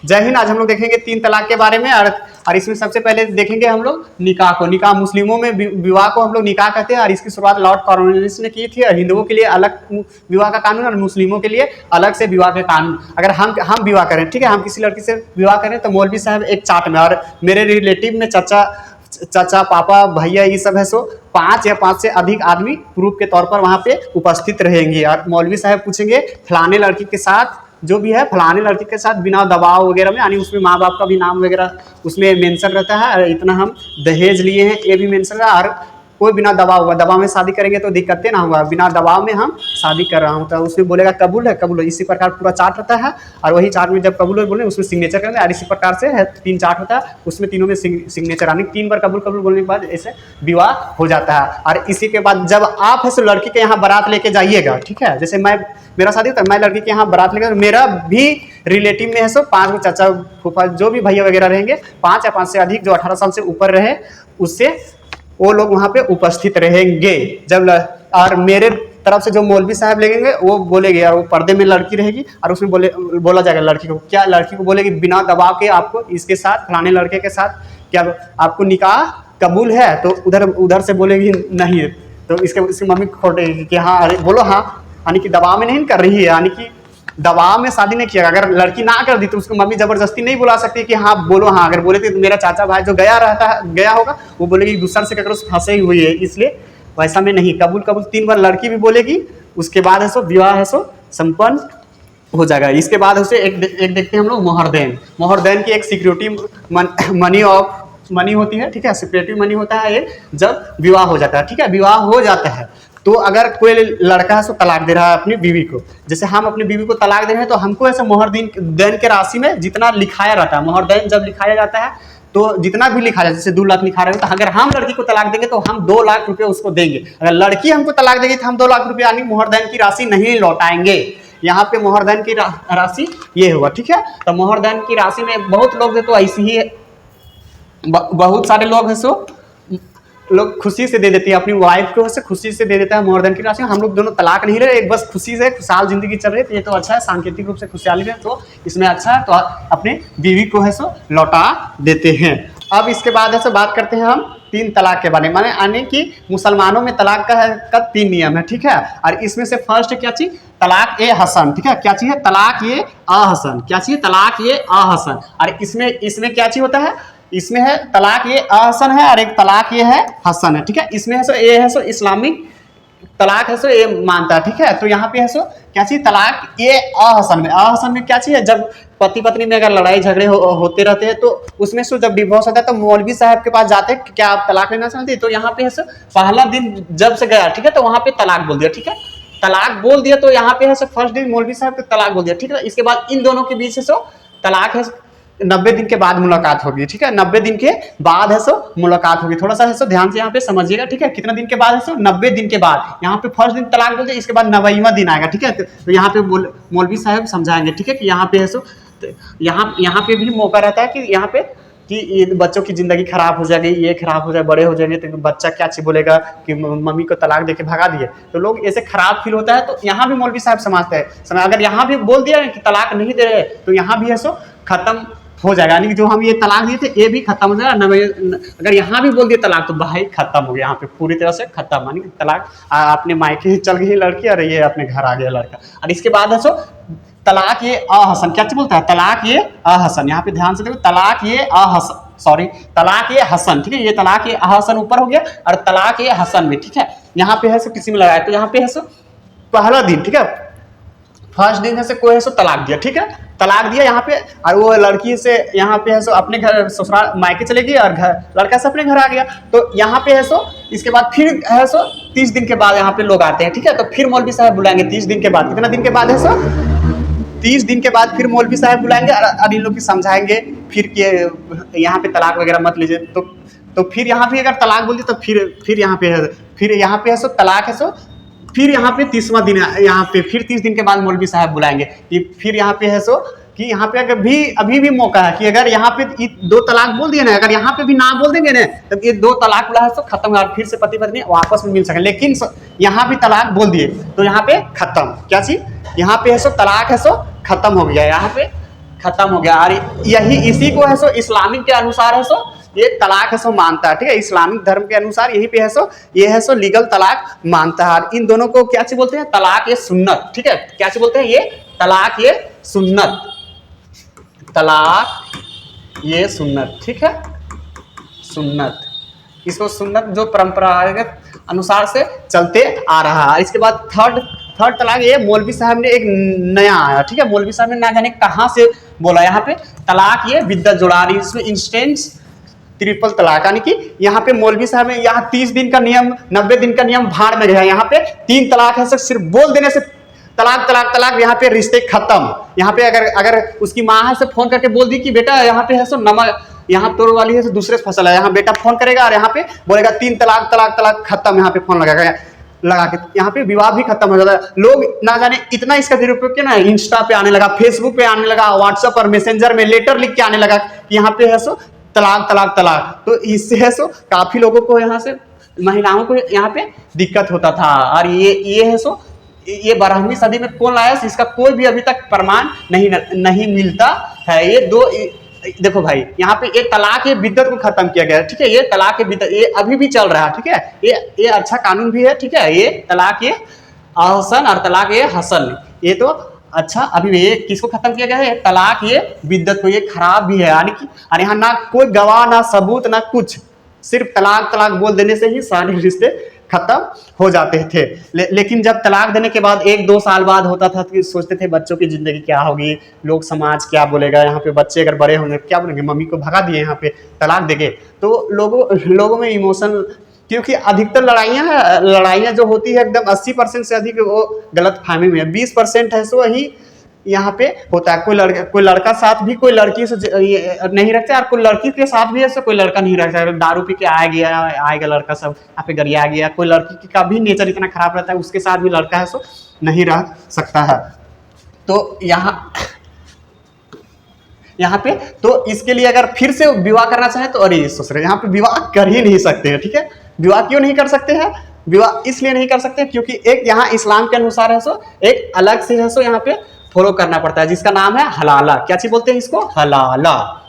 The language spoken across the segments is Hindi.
जय हिंद। आज हम लोग देखेंगे 3 तलाक के बारे में और इसमें सबसे पहले देखेंगे हम लोग निकाह को। निकाह मुस्लिमों में विवाह को हम लोग निकाह कहते हैं और इसकी शुरुआत लॉर्ड कॉर्नवालिस ने की थी। और हिंदुओं के लिए अलग विवाह का कानून और मुस्लिमों के लिए अलग से विवाह का कानून। अगर हम विवाह करें, ठीक है, हम किसी लड़की से विवाह करें तो मौलवी साहब एक चार्ट में, और मेरे रिलेटिव में चाचा पापा भैया ये सब है, सो 5 या 5 से अधिक आदमी प्रूफ के तौर पर वहां पे उपस्थित रहेंगे और मौलवी साहब पूछेंगे फलाने लड़की के साथ जो भी है, फलाने लड़की के साथ बिना दबाव वगैरह में, यानी उसमें माँ बाप का भी नाम वगैरह उसमें मेंशन रहता है, और इतना हम दहेज लिए हैं ये भी मेंशन है, और कोई बिना दबाव होगा। दबाव में शादी करेंगे तो दिक्कतें ना होगा, बिना दबाव में हम शादी कर रहा हूँ तो उसमें बोलेगा कबूल है, कबूल है। इसी प्रकार पूरा चार्ट रहता है और वही चार्ट में जब कबूल है बोले उसमें सिग्नेचर करेंगे। और इसी प्रकार से 3 चार्ट होता है, उसमें तीनों में सिग्नेचर आने 3 बार कबूल कबूल बोलने के बाद ऐसे विवाह हो जाता है। और इसी के बाद जब आप है सो लड़की के यहाँ बारात लेके जाइएगा, ठीक है, जैसे मेरा शादी होता है, मैं लड़की के यहाँ बारात लेकर, मेरा भी रिलेटिव में है सो 5 चाचा फूफा जो भी भैया वगैरह रहेंगे, 5 या 5 से अधिक जो 18 साल से ऊपर रहे, उससे वो लोग वहाँ पे उपस्थित रहेंगे। जब और मेरे तरफ से जो मौलवी साहब लगेंगे वो बोलेंगे, और वो पर्दे में लड़की रहेगी और उसमें बोला जाएगा लड़की को, क्या लड़की को बोलेगी बिना दबाव के आपको इसके साथ फलाने लड़के के साथ क्या आपको निकाह कबूल है, तो उधर से बोलेगी नहीं, तो इसकी मम्मी खोटेगी कि हाँ, अरे बोलो हाँ, यानी कि दबाव में नहीं कर रही है, यानी कि दबाव में शादी नहीं किया। अगर लड़की ना कर दी तो उसको मम्मी जबरदस्ती नहीं बुला सकती कि हाँ बोलो हाँ। अगर बोले तो मेरा चाचा भाई जो गया होगा वो बोलेगी दूसरा से ककरो फंसे हुई है, इसलिए वैसा में नहीं। कबूल 3 बार लड़की भी बोलेगी, उसके बाद है सो विवाह है सो संपन्न हो जाएगा। इसके बाद उसे एक देखते हैं हम लोग मोहरदैन। मोहरदैन की एक सिक्योरिटी मनी होती है, ठीक है, सिक्योरिटी मनी होता है ये जब विवाह हो जाता है, ठीक है। विवाह हो जाता है तो अगर कोई लड़का है सो तलाक दे रहा है अपनी बीवी को, जैसे हम अपनी बीवी को तलाक दे रहे हैं तो हमको ऐसे मोहरदैन के राशि में जितना लिखाया रहता है, मोहरदैन जब लिखाया जाता है तो जितना भी लिखा जाए, जैसे 2 लाख लिखा रहे हो, तो अगर हम लड़की को तलाक देंगे तो हम 2 लाख रुपए उसको देंगे। अगर लड़की हमको तलाक देगी तो हम 2 लाख रुपए यानी मोहरदैन की राशि नहीं लौटाएंगे। यहाँ पे मोहरदैन की राशि ये हुआ, ठीक है। तो मोहरदैन की राशि में बहुत लोग तो ऐसे ही बहुत सारे लोग हैं सो लोग खुशी से दे देती है अपनी वाइफ को, से खुशी से दे देता है मोहरदैन की राशि। हम लोग दोनों तलाक नहीं ले रहे, एक बस खुशी से खुशहाल जिंदगी चल रही है, तो ये तो अच्छा है, सांकेतिक रूप से खुशहाली है तो इसमें अच्छा है, तो अपने बीवी को है सो लौटा देते हैं। अब इसके बाद है सो बात करते हैं हम 3 तलाक के बारे में, माने यानी कि मुसलमानों में तलाक का 3 नियम है, ठीक है। और इसमें से फर्स्ट क्या चीज, तलाक ए हसन, ठीक है। क्या चीज है, तलाक ये अहसन, क्या चीज, तलाक ये अहसन। और इसमें क्या चीज होता है, इसमें है तलाक ये अहसन है और एक तलाक ये है हसन है, ठीक है। इसमें है सो ये है सो इस्लामिक तलाक है सो ये मानता है, ठीक है। तो यहाँ पे है सो क्या चीज, तलाक ये अहसन में क्या चीज है, जब पति पत्नी में अगर लड़ाई झगड़े होते रहते हैं तो उसमें सो जब डिवोर्स होता है तो मौलवी साहब के पास जाते हैं, क्या आप तलाक लेना चाहते हैं, तो यहाँ पे है सो पहला दिन जब से गया, ठीक है, तो वहां पे तलाक बोल दिया, ठीक है, तलाक बोल दिया। तो यहाँ पे है सो फर्स्ट दिन मौलवी साहब को तलाक बोल दिया, ठीक है। इसके बाद इन दोनों के बीच है सो तलाक है 90 दिन के बाद मुलाकात होगी, ठीक है। 90 दिन के बाद है सो मुलाकात होगी, थोड़ा सा है सो ध्यान से यहाँ पे समझिएगा, ठीक है। कितना दिन के बाद है सो, 90 दिन के बाद। यहाँ पे फर्स्ट दिन तलाक बोलते हैं, इसके बाद 90वां दिन आएगा, ठीक है। तो यहाँ पे मौलवी साहब समझाएंगे, ठीक है, कि यहाँ पे है सो यहाँ पे भी मौका रहता है कि यहाँ पे कि बच्चों की जिंदगी खराब हो जाएगी, ये खराब हो जाए, बड़े हो जाएंगे तो बच्चा क्या चीज बोलेगा कि मम्मी को तलाक देके भगा दिए, तो लोग ऐसे खराब फील होता है। तो यहाँ भी मौलवी साहब समझते हैं, अगर यहाँ भी बोल दिया कि तलाक नहीं दे रहे तो यहाँ भी है सो खत्म हो जाएगा, यानी कि जो हम ये तलाक दिए थे ये भी खत्म हो जाएगा। अगर यहाँ भी बोल दिए तलाक तो भाई खत्म हो गया, यहाँ पे पूरी तरह से खत्म, यानी कि तलाक अपने मायके चल गई लड़की और ये अपने घर आ गया लड़का। और इसके बाद है सो तलाक ये अहसन, क्या बोलता है, तलाक ये अहसन, यहाँ पे ध्यान से देखो, तलाक ये तलाक ये हसन, ठीक है। ये तलाक ये अहसन ऊपर हो गया और तलाक ये हसन में, ठीक है। यहाँ पे है सो किसी में लगाया, तो यहाँ पे है सो पहला दिन, ठीक है, फर्स्ट दिन है से कोई है सो तलाक दिया, ठीक है, तलाक दिया यहाँ पे, और वो लड़की से यहाँ पे है सो अपने घर ससुराल मायके चलेगी और लड़का से अपने घर आ गया। तो यहाँ पे है सो इसके बाद फिर है सो 30 दिन के बाद यहाँ पे लोग आते हैं, ठीक है। तो फिर मौलवी साहब बुलाएंगे 30 दिन के बाद, कितना दिन के बाद है सो 30 दिन के बाद फिर मौलवी साहब बुलाएंगे और इन लोग की समझाएंगे फिर कि यहाँ पे तलाक वगैरह मत लीजिए। तो फिर यहाँ पे अगर तलाक बोल दिए तो फिर यहाँ पे है सो तलाक है सो फिर यहाँ पे 30वां दिन यहाँ पे फिर 30 दिन के बाद मौलवी साहब बुलाएंगे कि फिर यहाँ पे है सो कि यहाँ पे अगर अभी भी मौका है कि अगर यहाँ पे 2 तलाक बोल दिए ना, अगर यहाँ पे भी ना बोल देंगे ना तो ये 2 तलाक बोला है तो खत्म, और फिर से पति पत्नी वापस में मिल सके। लेकिन यहाँ भी तलाक बोल दिए तो यहाँ पे खत्म, क्या चीज, यहाँ पे है सो तलाक है सो खत्म हो गया। यहाँ पे खत्म हो गया। और यही इसी को है सो इस्लामिक के अनुसार है सो ये तलाक है सो मानता है, ठीक है। इस्लामिक धर्म के अनुसार यही पे है सो ये है सो लीगल तलाक मानता है। और इन दोनों को क्या चीज बोलते हैं, तलाक ये सुन्नत, ठीक है। क्या चीज बोलते हैं, ये तलाक ये सुन्नत, तलाक ये सुन्नत, ठीक है, सुन्नत। इसको सुन्नत जो परंपरागत अनुसार से चलते आ रहा है। इसके बाद थर्ड तलाक ये मौलवी साहब ने एक नया आया, ठीक है। मौलवी साहब ने ना जाने कहाँ से बोला यहाँ पे तलाक ये बिद्दत जोड़ा रही, इसमें इंस्टेंस ट्रिपल तलाक, यानी कि यहाँ पे मौलवी साहब ने यहाँ 30 दिन का नियम 90 दिन का नियम भाड़ में गया। यहाँ पे 3 तलाक है, सिर्फ बोल देने से तलाक तलाक तलाक, यहाँ पे रिश्ते खत्म। यहाँ पे अगर उसकी माँ है से फोन करके बोल दी कि बेटा यहाँ पे है सो नमक यहाँ तोड़ वाली है, दूसरे से फसल है, यहाँ बेटा फोन करेगा और यहाँ पे बोलेगा 3 तलाक तलाक तलाक खत्म, यहाँ पे फोन लगा के यहाँ पे विवाह भी खत्म हो जाता है। लोग ना जाने इतना इसका दुरुपयोग किया ना, इंस्टा पे आने लगा, फेसबुक पे आने लगा, व्हाट्सएप और मैसेंजर में लेटर लिख के आने लगा कि यहाँ पे है सो तलाक तलाक तलाक। तो इससे है सो काफी लोगों को यहाँ से महिलाओं को यहाँ पे दिक्कत होता था। और ये है सो ये 12वीं सदी में कौन लाया, इसका कोई भी अभी तक प्रमाण नहीं मिलता है। ये दो देखो भाई, यहाँ पे ये तलाक ये बिद्दत को खत्म किया गया है, ठीक है। ये तलाक ये बिद्दत ये अभी भी चल रहा है, ठीक है। ये अच्छा कानून भी है, ठीक है। ये तलाक ये अहसन और तलाक ये हसन, ये तो अच्छा अभी भी ये किसको खत्म किया गया है, तलाक ये बिद्दत को, ये खराब भी है। यानी कि और यहाँ ना कोई गवाह ना सबूत ना कुछ, सिर्फ तलाक तलाक बोल देने से ही सारे रिश्ते खत्म हो जाते थे। लेकिन जब तलाक देने के बाद 1-2 साल बाद होता था तो सोचते थे बच्चों की जिंदगी क्या होगी, लोग समाज क्या बोलेगा, यहाँ पे बच्चे अगर बड़े होंगे क्या बोलेंगे, मम्मी को भगा दिए यहाँ पे तलाक देंगे। तो लोगों में इमोशन, क्योंकि अधिकतर लड़ाइयाँ जो होती है एकदम 80% से अधिक वो गलत फहमी में है, 20% है सो ही यहाँ पे होता है। कोई लड़का साथ भी कोई लड़की से नहीं रखता, और कोई लड़की के साथ भी ऐसा कोई लड़का नहीं रखता। दारू पी के आएगा लड़का सब यहाँ पे गरिया गया। कोई लड़की का भी नेचर इतना खराब रहता है, उसके साथ भी लड़का है सो नहीं रह सकता है। तो यहाँ पे तो इसके लिए अगर फिर से विवाह करना चाहे तो अरे सोच रहे यहाँ पे विवाह कर ही नहीं सकते हैं, ठीक है। विवाह क्यों नहीं कर सकते हैं, विवाह इसलिए नहीं कर सकते क्योंकि एक यहाँ इस्लाम के अनुसार है सो एक अलग से है सो यहाँ पे फॉलो करना पड़ता है, जिसका नाम है हलाला। क्या चीज बोलते हैं इसको, हलाला,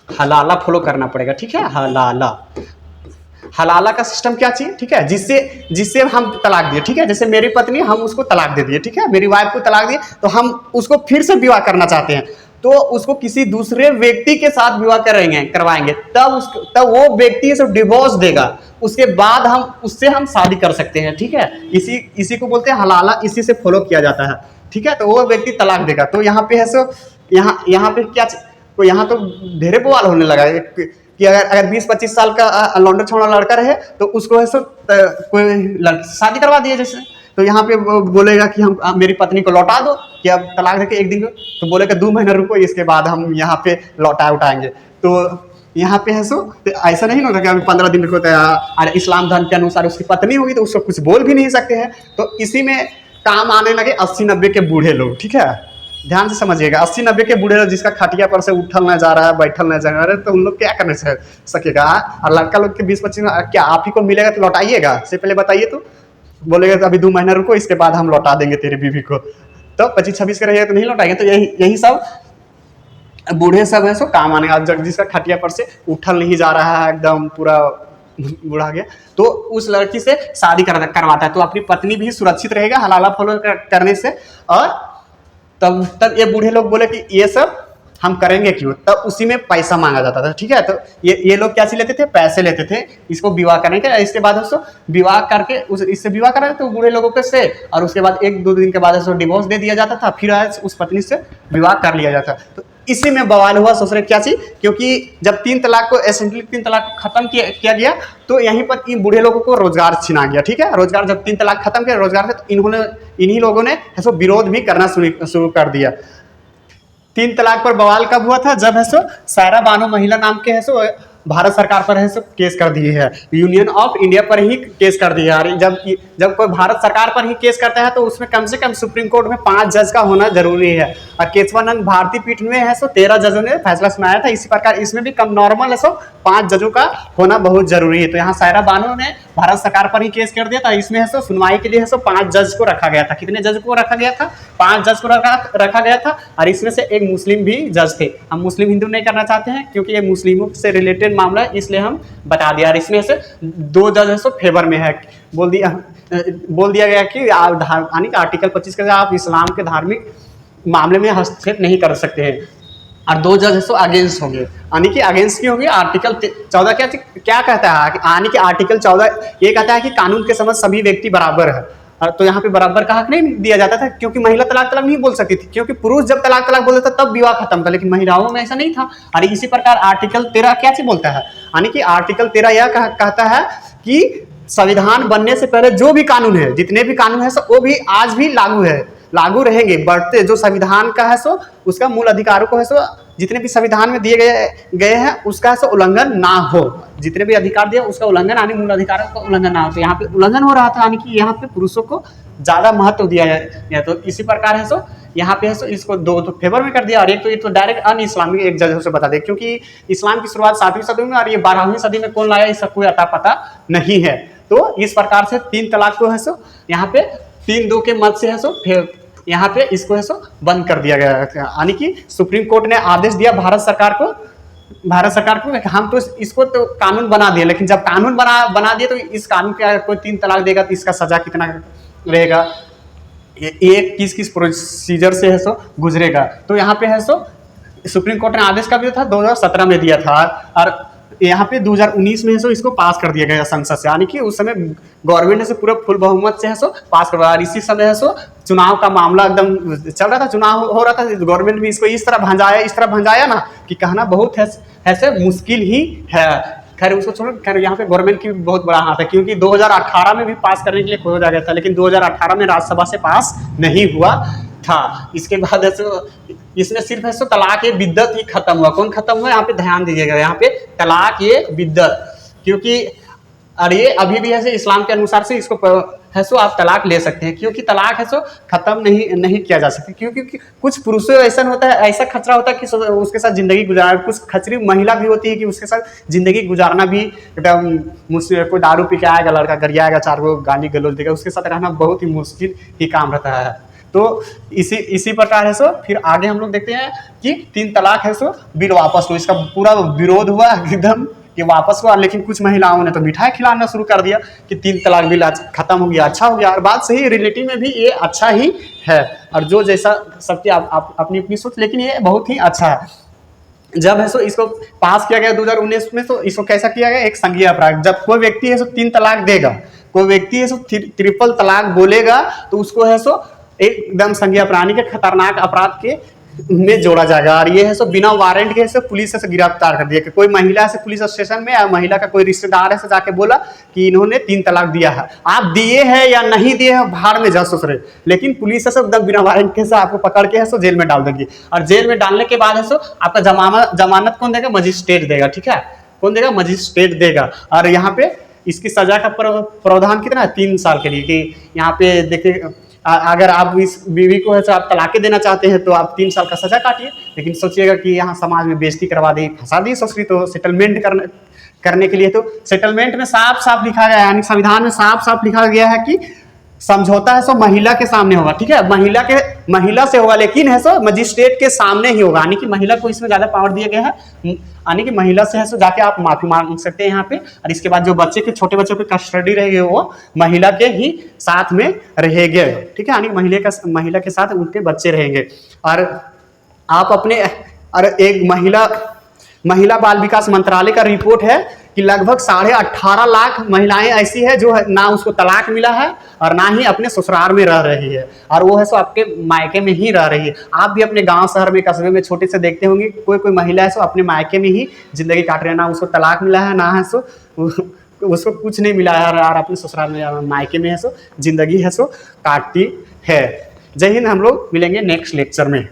हलाला फॉलो करना पड़ेगा, ठीक है। हलाला का सिस्टम क्या चीज, ठीक है, जिससे हम तलाक दिए, ठीक है। जैसे मेरी पत्नी, हम उसको तलाक दे दिए, ठीक है, मेरी वाइफ को तलाक दिए, तो हम उसको फिर से विवाह करना चाहते हैं, तो उसको किसी दूसरे व्यक्ति के साथ विवाह करवाएंगे, तब वो व्यक्ति से डिवोर्स देगा, उसके बाद हम शादी कर सकते हैं, ठीक है। इसी को बोलते हैं हलाला, इसी से फॉलो किया जाता है, ठीक है। तो वो व्यक्ति तलाक देगा। तो यहाँ पे है सो यहाँ पे क्या, तो यहाँ तो ढेरे बवाल होने लगा है कि अगर 20-25 साल का लौंडा छौड़ा लड़का रहे तो उसको है सो कोई शादी करवा दिए जैसे, तो यहाँ पे बोलेगा कि हम मेरी पत्नी को लौटा दो, कि अब तलाक देके 1 दिन, तो बोलेगा 2 महीना रुको, इसके बाद हम यहाँ पे उठाएंगे। तो यहाँ पे है सो तो ऐसा नहीं होगा कि अभी 15 दिन रुको, और इस्लाम धर्म के अनुसार उसकी पत्नी होगी तो उसको कुछ बोल भी नहीं सकते हैं। तो इसी में काम आने लगे 80-90 के बूढ़े लोग, ठीक है। ध्यान से समझिएगा, 80-90 के बूढ़े लोग जिसका खटिया पर से उठल ना जा रहा है, बैठल ना जा रहा है, तो उन लोग क्या करने से सकेगा। और लड़का लोग के 20-25 क्या आप ही को मिलेगा तो लौटाइएगा, से पहले बताइए। तो बोलेगा तो अभी 2 महीना रुको, इसके बाद हम लौटा देंगे तेरी बीवी को, तो 25-26 के रहेगा तो नहीं लौटाएंगे। तो यही सब बूढ़े सब है सो काम आने का, जिसका खटिया पर से उठल नहीं जा रहा है, एकदम पूरा बूढ़ा गया, तो उस लड़की से शादी करवाता है, तो अपनी पत्नी भी सुरक्षित रहेगा हलाला फॉलो करने से। और तब ये बूढ़े लोग बोले कि ये सब हम करेंगे क्यों, तब उसी में पैसा मांगा जाता था, ठीक है। तो ये लोग क्या लेते थे, पैसे लेते थे इसको विवाह करने के। इसके बाद उसको विवाह करके इससे विवाह करा तो बूढ़े लोगों के से, और उसके बाद 1-2 दिन के बाद उसको डिवोर्स दे दिया जाता था, फिर उस पत्नी से विवाह कर लिया जाता। तो इसी में बवाल हुआ। सोच रहे क्या चीज, क्योंकि जब 3 तलाक को एसेंटली 3 तलाक को खत्म किया गया, तो यहीं पर इन बूढ़े लोगों को रोजगार छिना गया, ठीक है। रोजगार जब 3 तलाक खत्म किया रोजगार से, तो इन्हीं लोगों ने ऐसा विरोध भी करना शुरू कर दिया। 3 तलाक पर बवाल कब हुआ था, जब है सो सायरा बानो महिला नाम के है सो भारत सरकार पर है सो केस कर दिए है, यूनियन ऑफ इंडिया पर ही केस कर दिया है। जब कोई भारत सरकार पर ही केस करता है तो उसमें कम से कम सुप्रीम कोर्ट में 5 जज का होना जरूरी है। और केशवानंद भारतीय पीठ में है सो 13 जजों ने फैसला सुनाया था। इसी प्रकार इसमें भी कम नॉर्मल है सो 5 जजों का होना बहुत जरूरी है। तो यहाँ सायरा बानो ने भारत सरकार पर ही केस कर दिया था। इसमें है सो सुनवाई के लिए है सो 5 जज को रखा गया था। कितने जज को रखा गया था? 5 जज को रखा गया था। और इसमें से एक मुस्लिम भी जज थे। हम मुस्लिम हिंदू नहीं करना चाहते हैं क्योंकि ये मुस्लिमों से रिलेटेड मामला है, इसलिए हम बता दिया। और इसमें से 2 जज है सो फेवर में है। बोल दिया गया कि आर्टिकल 25 के आप इस्लाम के धार्मिक मामले में हस्तक्षेप नहीं कर सकते हैं। और 2 जज है सो अगेंस्ट होंगे। यानी कि अगेंस्ट क्यों होंगे? आर्टिकल 14 क्या कहता है? यानी कि आर्टिकल 14 ये कहता है कि कानून के समझ सभी व्यक्ति बराबर है। तो यहाँ पे बराबर का हक नहीं दिया जाता था क्योंकि महिला तलाक नहीं बोल सकती थी, क्योंकि पुरुष जब तलाक बोलता था तब विवाह खत्म था, लेकिन महिलाओं में ऐसा नहीं था। और इसी प्रकार आर्टिकल 13 क्या चीज बोलता है? यानी कि आर्टिकल 13 यह कहता है कि संविधान बनने से पहले जो भी कानून है, जितने भी कानून है वो भी आज भी लागू रहेंगे। बढ़ते जो संविधान का है सो उसका मूल अधिकारों को है सो जितने भी संविधान में दिए गए हैं उसका सो उल्लंघन ना हो। जितने भी अधिकार दिए उसका उल्लंघन यानी मूल अधिकारों का उल्लंघन ना हो। तो यहाँ पे उल्लंघन हो रहा था, यानी कि यहाँ पे पुरुषों को ज्यादा महत्व दिया गया। तो इसी प्रकार है सो यहाँ पे है सो इसको 2 तो फेवर में कर दिया और एक तो ये तो डायरेक्ट अन इस्लामिक एक जज से बता दे, क्योंकि इस्लाम की शुरुआत 7वीं सदी में और ये 12वीं सदी में कौन लाया इसका कोई अता पता नहीं है। तो इस प्रकार से 3 तलाक को है सो यहाँ पे 3-2 के मत से है सो यहाँ पे इसको है सो बंद कर दिया गया। यानी कि सुप्रीम कोर्ट ने आदेश दिया भारत सरकार को हम तो इसको तो कानून बना दिए, लेकिन जब कानून बना दिए तो इस कानून के कोई 3 तलाक देगा तो इसका सजा कितना रहेगा, ये किस प्रोसीजर से है सो गुजरेगा। तो यहाँ पे है सो सुप्रीम कोर्ट ने आदेश कब दिया था? 2017 में दिया था। और यहाँ पे 2019 में है सो इसको पास कर दिया गया संसद से, यानी कि उस समय गवर्नमेंट ने से पूरा फुल बहुमत से है सो पास करवाया। और इसी समय है सो चुनाव का मामला एकदम चल रहा था, चुनाव हो रहा था, गवर्नमेंट भी इसको इस तरह भंजाया ना कि कहना बहुत ऐसे मुश्किल ही है। खैर उसको छोड़ो, खैर यहाँ पे गवर्नमेंट की बहुत बड़ा हाथ है, क्योंकि 2018 में भी पास करने के लिए खोजा गया था, लेकिन 2018 में राज्यसभा से पास नहीं हुआ था। इसके बाद इसमें सिर्फ है सो तलाक ये बिद्दत ही खत्म हुआ। कौन खत्म हुआ? यहाँ पे ध्यान दीजिएगा, यहाँ पे तलाक ये बिद्दत, क्योंकि और ये अभी भी है इस्लाम के अनुसार से इसको है सो आप तलाक ले सकते हैं, क्योंकि तलाक है सो खत्म नहीं किया जा सकता। क्योंकि कुछ पुरुषों ऐसा होता है, ऐसा खतरा होता है कि उसके साथ जिंदगी गुजारना, कुछ खचरी महिला भी होती है कि उसके साथ जिंदगी गुजारना भी एकदम मुश्किल। कोई दारू पी के आएगा, लड़का गरियाएगा, 4 गो गाली गलौज देगा, उसके साथ रहना बहुत ही मुश्किल ही काम रहता है। तो इसी प्रकार है सो फिर आगे हम लोग देखते हैं कि 3 तलाक है सो बिल वापस लो। इसका पूरा विरोध हुआ एकदम कि वापस हुआ, लेकिन कुछ महिलाओं ने तो मिठाई खिलाना शुरू कर दिया कि 3 तलाक बिल खत्म हो गया, अच्छा हो गया। और बात सही, रिलेटिव में भी ये अच्छा ही है। और जो जैसा सबकी अपनी अपनी सोच, लेकिन ये बहुत ही अच्छा है। जब है सो इसको पास किया गया 2019 में, तो इसको कैसा किया गया? एक संज्ञेय अपराध। जब कोई व्यक्ति है सो 3 तलाक देगा, कोई व्यक्ति है सो ट्रिपल तलाक बोलेगा, तो उसको है सो एकदम संज्ञेय अपराधी के खतरनाक अपराध के में जोड़ा जाएगा। और ये है सो बिना वारंट के से पुलिस से गिरफ्तार कर दिया कि कोई महिला से पुलिस स्टेशन में या महिला का कोई रिश्तेदार है से जाके बोला कि इन्होंने 3 तलाक दिया है, आप दिए हैं या नहीं दिए हैं बाहर में जा ससुरे, लेकिन पुलिस है सो एकदम बिना वारंट के से आपको पकड़ के है सो जेल में डाल देगी। और जेल में डालने के बाद है सो आपका जमानत कौन देगा? मजिस्ट्रेट देगा। ठीक है, कौन देगा? मजिस्ट्रेट देगा। और यहाँ पे इसकी सजा का प्रावधान कितना है? 3 साल के लिए। कि यहाँ पे देखिए, अगर आप इस बीवी को है आप तलाक देना चाहते हैं तो आप 3 साल का सजा काटिए, लेकिन सोचिएगा कि यहाँ समाज में बेइज्जती करवा दी, फंसा दी ससुरी, तो सेटलमेंट करने के लिए तो सेटलमेंट में साफ लिखा गया है, यानी संविधान में साफ लिखा गया है कि समझौता है सो महिला के सामने होगा। ठीक है, महिला से होगा, लेकिन है सो मजिस्ट्रेट के सामने ही होगा। यानी कि महिला को इसमें ज्यादा पावर दिया गया है, यानी कि महिला से है सो जाके आप माफी मांग सकते हैं यहाँ पे। और इसके बाद जो छोटे बच्चों की कस्टडी रहेगी वो महिला के ही साथ में रहेंगे। ठीक है, यानी महिला के साथ उनके बच्चे रहेंगे। और आप अपने और एक महिला बाल विकास मंत्रालय का रिपोर्ट है कि लगभग 18.5 लाख महिलाएं ऐसी है जो ना उसको तलाक मिला है और ना ही अपने ससुराल में रह रही है, और वो है सो आपके मायके में ही रह रही है। आप भी अपने गांव शहर में कस्बे में छोटे से देखते होंगे, कोई महिला है सो अपने मायके में ही जिंदगी काट रही है, ना उसको तलाक मिला है, ना है सो उसको कुछ नहीं मिला है, और अपने ससुराल में मायके में है सो जिंदगी है सो काटती है। जय हिंद। हम लोग मिलेंगे नेक्स्ट लेक्चर में।